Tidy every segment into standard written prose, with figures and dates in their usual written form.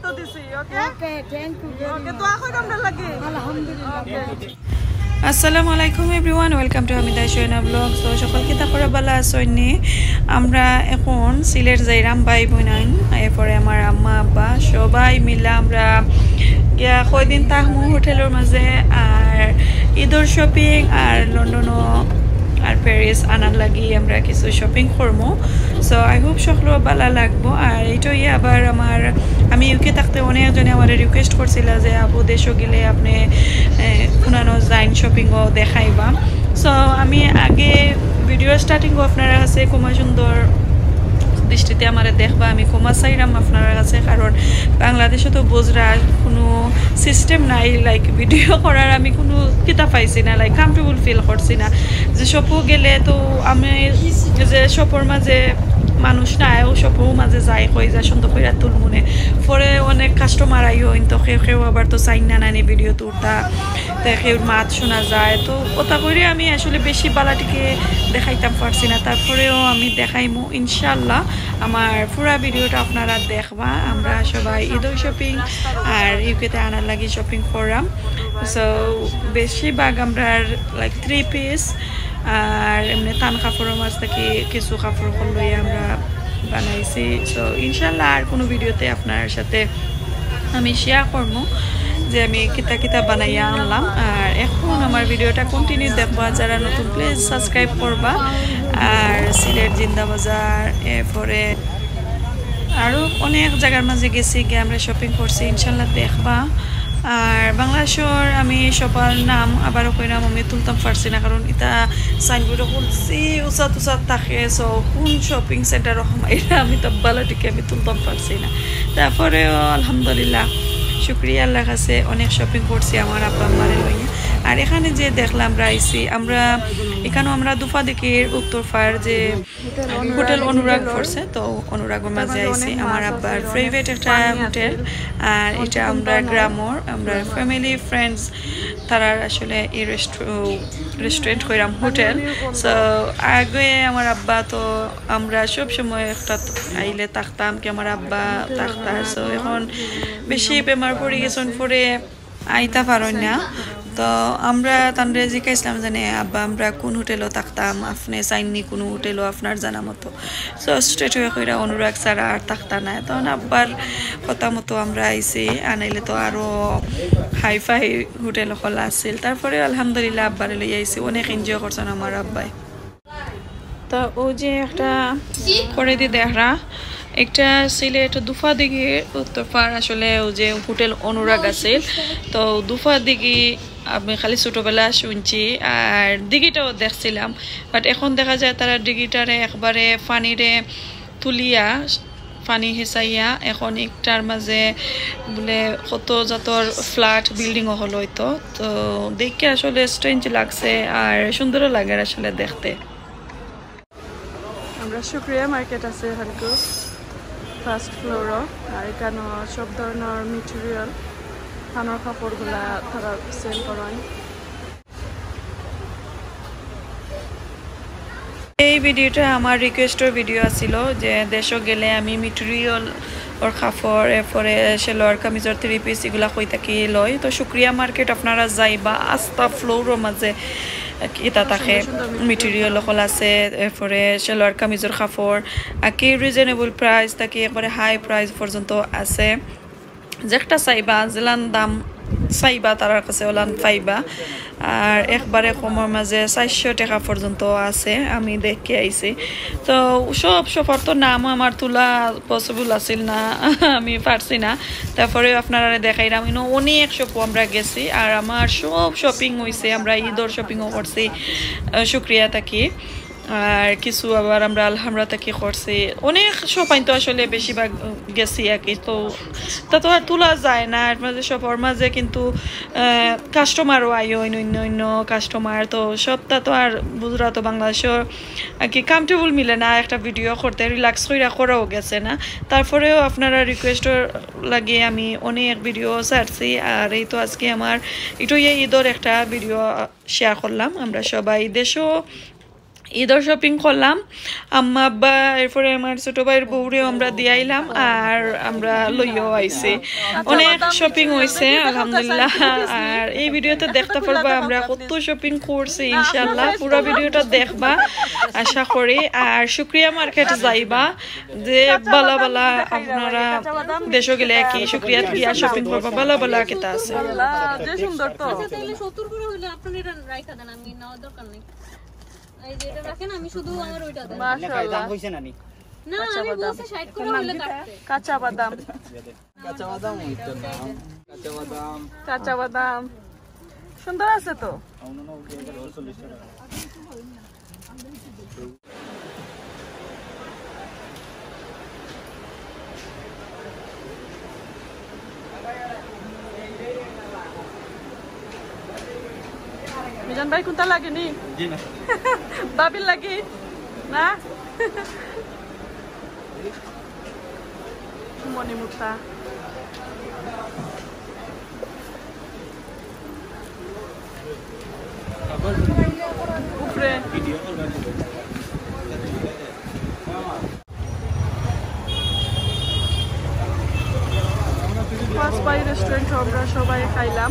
তো দিছি ওকে okay thank you okay তো এখন আমরা লাগে আলহামদুলিল্লাহ আসসালামু আলাইকুম everyone welcome to Mishti Doi Vlogs তো সকল কি তাকরা বালা আছেননি আমরা এখন সিলেট যাইরাম ভাই বোনাইন এরপরে আমার আম্মা আব্বা সবাই মিলে আমরা গিয়া কয়দিন তাহমু হোটেলের মাঝে আর ঈদের শপিং আর লন্ডনও আর প্যারিস আনার লাগি আমরা কিছু শপিং করবো সো আই হোপ সকলো ভালো লাগবো আর এইটাই আবার আমার আমি ইউকে থাকতে অনেকজনে আমার রিকোয়েস্ট করছিল যে আপু দেশও গেলে আপনি পুরানো জাইন শপিংও দেখাইবা সো আমি আগে ভিডিও স্টার্টিংও আপনারা কাছে খুব সুন্দর দৃষ্টিতে আমার দেখবা আমি কমা চাইরাম আপনার কাছে কারণ বাংলাদেশে তো বুঝরা কোনো সিস্টেম নাই লাইক ভিডিও করার আমি কোনো কিতাব পাইছি না লাইক কমফর্টেবল ফিল করছি না যে শপও গেলে তো আমি যে শপর মাঝে মানুষ নাই ও শপও মাঝে যাই কই যা সুন্দর করে তুলমুনে পরে অনেক কাস্টমার আইও তো কেউ আবার তো চাই না নানি ভিডিও তুলতা তো কেউ মাত শোনা যায় তো ওটা করে আমি আসলে বেশি বালাটিকে দেখাইতাম পারছি না তারপরেও আমি দেখাইমু ইনশাল্লাহ আমার পুরা ভিডিওটা আপনারা দেখবা আমরা সবাই ঈদের শপিং আর ইউকেতে আনার লাগি শপিং করলাম সো বেশিরভাগ আমরা লাইক 3 পিস আর এমনি টান কাপড়ের মাছ থেকে কিছু কাপড় লই আমরা বানাইছি সো ইনশাল্লাহ আর কোনো ভিডিওতে আপনার সাথে আমি শেয়ার করবো যে আমি কিতা কিতা বানাইয়া আনলাম আর এখন আমার ভিডিওটা কন্টিনিউ দেখবা যারা নতুন প্লিজ সাবস্ক্রাইব করবা আর সিলেট জিন্দা বাজার এরপরে আরও অনেক জায়গার মাঝে গেছি গিয়ে আমরা শপিং করছি ইনশাল্লাহ দেখবা আর বাংলাদেশের আমি সবার নাম আবারও কইরাম আমি তুলতাম পারছি না কারণ এটা সাইনবোর্ডও খুলছি উচাত উচাত থাকে সো কোন শপিং সেন্টারও হামাইরা আমি তো বালাটিকে আমি তুলতাম পারছি না তারপরেও আলহামদুলিল্লাহ শুক্রিয়া আল্লাহর কাছে অনেক শপিং করছি আমার আব্বা আম্মারে লইয়া আর এখানে যে দেখলাম রাইছি আমরা এখানেও আমরা দুফা দিকের উত্তরপাড় যে হোটেল অনুরাগ করছে তো অনুরাগের মাঝে আইছি আমার আব্বার ফেভারিট একটা হোটেল আর এটা আমরা গ্রামর আমরা ফ্যামিলি ফ্রেন্ডস তারা আসলে এই রেস্টুরেন্ট কইরাম হোটেল সো আগে আমার আব্বা তো আমরা সব সময় একটা আইলে থাকতাম কি আমার আব্বা থাকতাম সো এখন বেশি বেমার পড়ে গেছেন পরে আইতা পারেন না তো আমরা তানরে জিজ্ঞাসলাম জানে আব্বা আমরা কোন হোটেলও থাকতাম আপনি চাইনি কোনো হোটেলও আপনার জানা মতো সো স্ট্রেট হয়ে কইরা অনুরাগ ছাড়া আর থাকতা না তখন আব্বার কথা মতো আমরা আইছি আনাইলে তো আরও হাই ফাই হোটেল খোলা আছিল তারপরে আলহামদুলিল্লাহ আব্বারে লই আইছি অনেক এনজয় করছেন আমার আব্বাই তো ও যে একটা করে দিয়ে দেখরা একটা সিলেট দুফা দিঘি উত্তরপাড় আসলে ও যে হোটেল অনুরাগ আছে তো দুফা দিঘি আমি খালি ছোটবেলা শুনছি আর দিঘিটাও দেখছিলাম বাট এখন দেখা যায় তারা দিঘিটারে একবারে পানিরে তুলিয়া পানি হেঁচাইয়া এখন একটার মাঝে বলে কত জাতর ফ্ল্যাট বিল্ডিংও হলো হইতো তো দেখে আসলে স্ট্রেঞ্জ লাগছে আর সুন্দরও লাগে আসলে দেখতে আমরা শুক্রিয়া মার্কেট আছে হালকো ফার্স্ট ফ্লোরও আর এখানে সব ধরনের মেটেরিয়াল থানোর কাপড়গুলা তারা সেল করেন এই ভিডিওটা আমার রিকোয়েস্টের ভিডিও আছিল যে দেশও গেলে আমি মেটেরিয়াল ওর কাপড় এরপরে সেলোয়ার কামিজর 3 পিস এগুলা কই থাকি লয় তো শুক্রিয়া মার্কেট আপনারা যাইবা আস্তা ফ্লোরের মাঝে এটা থাকে মেটেরিয়াল সকল আছে এরপরে সেলোয়ার কামিজর কাপড় আর কি রিজনেবল প্রাইস থাকে একবারে হাই প্রাইস পর্যন্ত আছে যেটা চাইবা জেলান দাম চাইবা তার কাছে ওলান পাইবা আর একবারে কমের মাঝে 400 টাকা পর্যন্ত আছে আমি দেখে আইছি তো সব শপের তো নাম আমার তোলা পসিবল আছিল না আমি পারছি না তারপরে আপনারা দেখাইলাম অনেক শপও আমরা গেছি আর আমার সব শপিং হয়েছে আমরা ঈদের শপিংও করছি শুক্রিয়া থাকি আর কিছু আবার আমরা আলহামরা থেকে করছি অনেক শপাইন তো আসলে বেশিরভাগ গেছি আর কি তো তা তো আর তোলা যায় না এর মাঝে সবার মাঝে কিন্তু কাস্টমারও আয় অন্য কাস্টমার তো সবটা তো আর বুঝরা তো বাংলাদেশের আর কি কমফর্টেবল মিলে না একটা ভিডিও করতে রিল্যাক্স কইরা করাও গেছে না তারপরেও আপনারা রিকোয়েস্টের লাগিয়ে আমি অনেক ভিডিও ছাড়ছি আর এই তো আজকে আমার একটু ঈদের একটা ভিডিও শেয়ার করলাম আমরা সবাই দেশও ঈদের শপিং করলাম আম্মা আব্বা এরপরে আমার ছোট ভাইয়ের বউরে আমরা দিয়ে আইলাম আর আমরা লইয়াও আইছি অনেক শপিং হয়েছে আলহামদুলিল্লাহ আর এই ভিডিওতে দেখতে পারবা আমরা কত শপিং করছি ইনশাআল্লাহ পুরো ভিডিওটা দেখবা আশা করি আর শুকরিয়া মার্কেট যাইবা যে বালা বালা আপনারা দেশে গেলে কি শুকরিয়া গিয়া শপিং করবা বালা বালা কিতা আছে যে সুন্দর তো তাহলে 70 করে হইলো আপনারা রাইখা দেন আমি নেওয়ার দরকার নেই এই যে এটা রাখেন আমি শুধু আমার ওইটা দেন মাশাআল্লাহ না আমি বলছি 60 করে হইলো কাটতে কাঁচা বাদাম কাঁচা বাদাম সুন্দর আছে তো মিজান ভাই কোনটা লাগেনি বাবিল লাগি না মণিমুক্তা উপরে ফার্স্ট বাই রেস্টুরেন্ট আমরা সবাই খাইলাম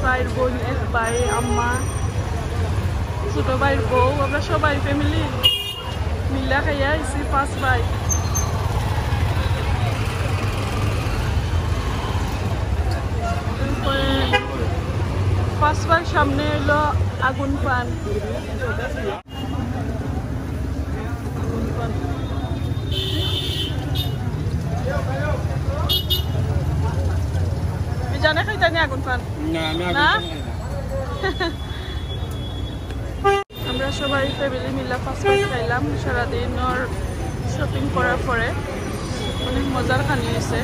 ভাইয়ের বোন এক ভাই আম্মা ছোট ভাইয়ের বউ আমরা সবাই ফ্যামিলি মিল্লা খাইয়া আইছি ফার্স্ট বাই ফার্স্ট বাই সামনে এলো আগুন পান জানা খাইতা নি আগুন পান না আমরা সবাই ফ্যামিলি মিলা ফার্স্ট বাই খাইলাম সারাদিনের শপিং করার পরে অনেক মজার খানি হয়েছে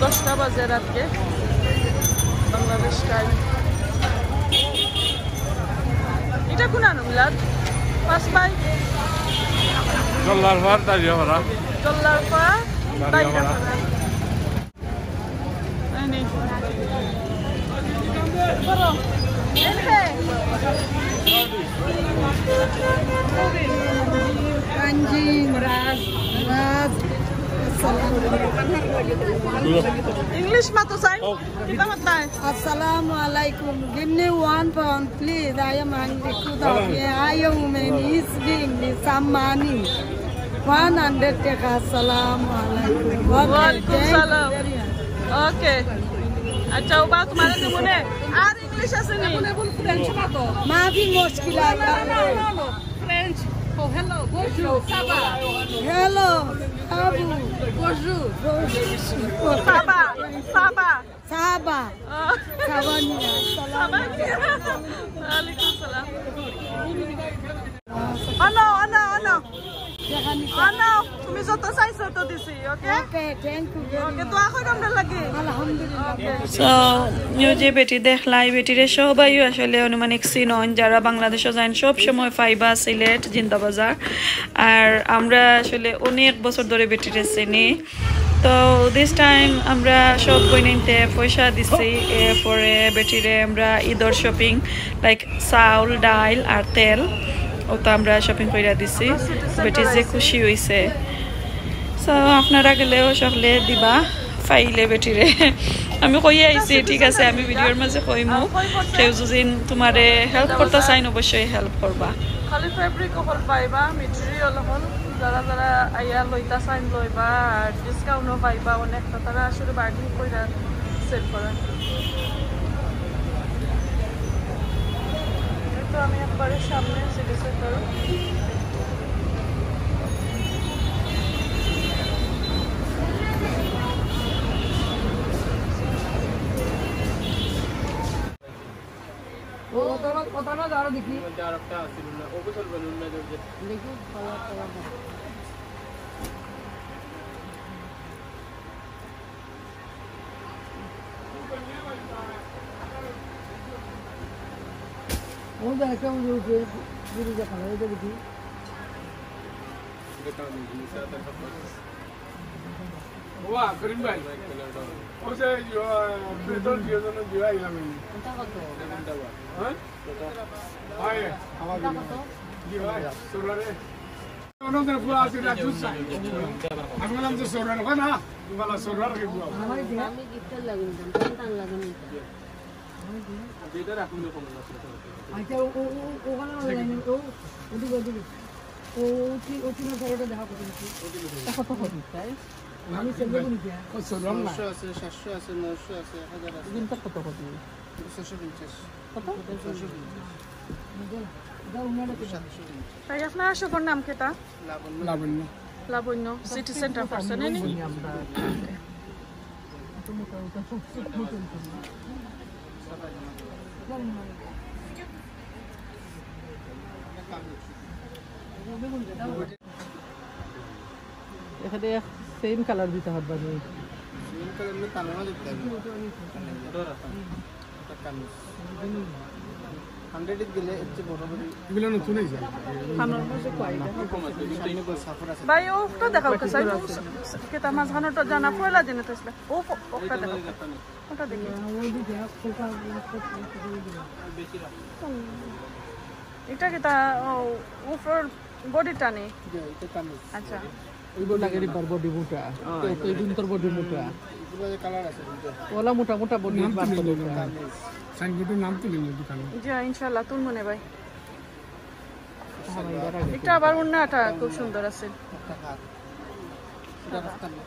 10টা বাজে রাতকে বাংলাদেশ টাইম এটা কোন আনো মিলাদ ফার্স্ট বাই জল্লার পর দাঁড়িয়ে পড়া জল্লার পর দাঁড়িয়ে পড়া এই বড় Kanji, Raz, English mato sign? Kita matai. Assalamualaikum. Give me £1, please. I am hungry. I am woman is being some money. 100 taka. Assalamualaikum. Walaikum salam. Okay. अच्छा वो बात तुम्हारे से मुने आर इंग्लिश ऐसे नहीं मुने बोल फ्रेंच मातो माँ भी मुश्किल है no French oh hello bonjour saba hello abu bonjour saba saba saba sabania Walaikum salam Ano তুমি যত চাইছো তো দিছি ওকে okay thank you ওকে তো এখন আমরা লাগে alhamdulillah সো নিউ যে বেটি দেখলাই বেটিরে সবাই আসলে অনুমানিক সিনন যারা বাংলাদেশে যান সব সময় ফাইবা সিলেট জিন্দাবাজার আর আমরা আসলে অনেক বছর ধরে বেটিরে চিনি তো দিস টাইম আমরা সব বইনাইতে পয়সা দিছি এরপরে বেটিরে আমরা ঈদের শপিং লাইক চাউল ডাল আর তেল ওটা আমরা শপিং কইরা দিছি বেটি যে খুশি হইছে সো আপনারা গেলেও সকলে দিবা ফাইলে বেটিরে আমি কইয়া আইছি ঠিক আছে আমি ভিডিওর মাঝে কইমু কেউ যদি তোমারে হেল্প করতে চাইন অবশ্যই হেল্প করবা খালি ফেব্রিক হল পাইবা মেটেরিয়াল হল যারা যারা আইয়া লইতা চাইন লইবা আর ডিসকাউন্টও পাইবা অনেক তারা আসলে বার্গেনিং কইরা সেল করেন তো আমি একবারে সামনে সিটি সেন্টার কত না যারা দেখি আরেকটা ছিল না ওবসল বলুন না দেখি ও দেখা কেমন হয়েছে দিদি দেখা এটা দেখি এটা আমি সাথে ওয়া করিম ভাই ও যে বেতন দিয়ে জন্য দিয়ে আইলাম আমি হ্যাঁ ভাই আমার দি ভাই সোলারে ওনদের ফুয়া আছে না জুসা আমি বললাম যে সোলারে না বলা সোলারে কে বুয়া আমি গিফট লাগুন টান লাগুন যেটা রাখুন কম না আচ্ছা ওখানে লাইনে ওদিকে ওটি না ফটোটা দেখা করতে কত কত তাই আমি সেলবে নিতে ও সোলার না 600 আছে 700 আছে 900 আছে 1000 আছে দিনটা কত কত 650 কত 650 দাও উনারে তো তাই আপনার আশোকর নাম কেটা লাবণ্য লাবণ্য সিটি সেন্টার পারছেন নি আমরা তুমি তো ওটা সব নতুন এখানে সেম কালার দিতে হবে সেম কালার में काला ना दिखता है डर आता है এটা কামিজ 100 দিলে এত বড় বড় এগুলো নতুন হইছে খানোর মধ্যে কয়টা কম আছে কিন্তু ইনো সাফার আছে ভাই ওটা দেখাও কে সাইজ কেটা মাছ খানোটা জানা পয়লা দিনে তো আসলে ওটা দেখাও ওটা দেখি বেশি রাখ এটা কেটা উপর বডিটা নেই এটা কামিজ আচ্ছা ওইগুলো লাগে রিপার বডি মোটা তো এই দিন তোর বডি মোটা এগুলো কালার আছে ওলা মোটা মোটা বডি বার করে সাইনবোর্ডের নাম তুলে নিয়ে দোকানে জি ইনশাআল্লাহ তুল মনে ভাই হ্যাঁ এটা আবার ওন্নাটা খুব সুন্দর আছে একটা হাত এটা রাস্তা না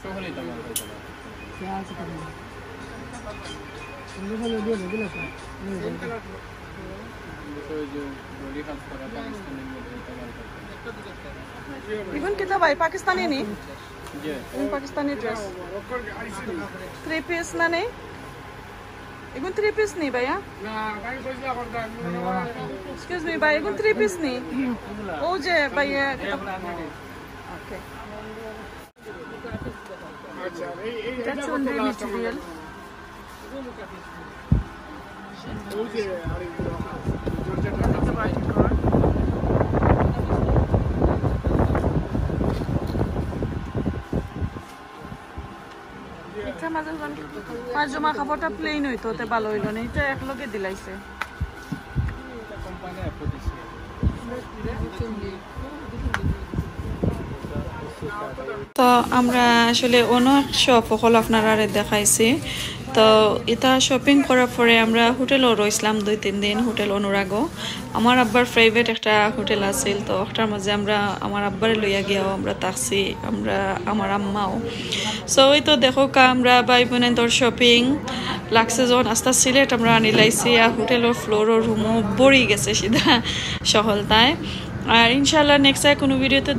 সহলে তো আমার কথা क्या আছে করে তুমি ভালো দিয়ে দিলে তো ওই যে বডি হাফ করা পাকিস্তানের মধ্যে ইস্তেমাল করতে ইগুন কেটা ভাই পাকিস্তানি নি জি পাকিস্তানি ড্রেস 3 পিস না নেই এগুন 3 পিস নি ভাইয়া না ভাই কইলা করতে এক্সকিউজ মি ভাই এগুন 3 পিস নি ও যে ভাইয়া ওকে আচ্ছা এই That's only material. ওই যে আরে এটা মাঝে পাঁচজমা কাপড়টা প্লেন হইতো ওতে ভালো হইলো না এটা একলগে দিলাইছে কোম্পানি অ্যাপ দিছে তো আমরা আসলে অনেক শপ সকল আপনারা দেখাইছি তো এটা শপিং করার পরে আমরা হোটেলও রইছিলাম 2-3 দিন হোটেল অনুরাগও আমার আব্বার ফেভারিট একটা হোটেল আছিল তো ওটার মাঝে আমরা আমার আব্বারে লইয়া গিয়াও আমরা থাকছি আমরা আমার আম্মাও সো ওই তো দেখো আমরা ভাই বোনের তোর শপিং লাগছে যখন আস্তে সিলেট আমরা আনি লাইছি আর হোটেলের ফ্লোরের রুমও ভরি গেছে সিধা সহলতায় আর ইনশাআল্লাহ নেক্সট কোনো ভিডিওতে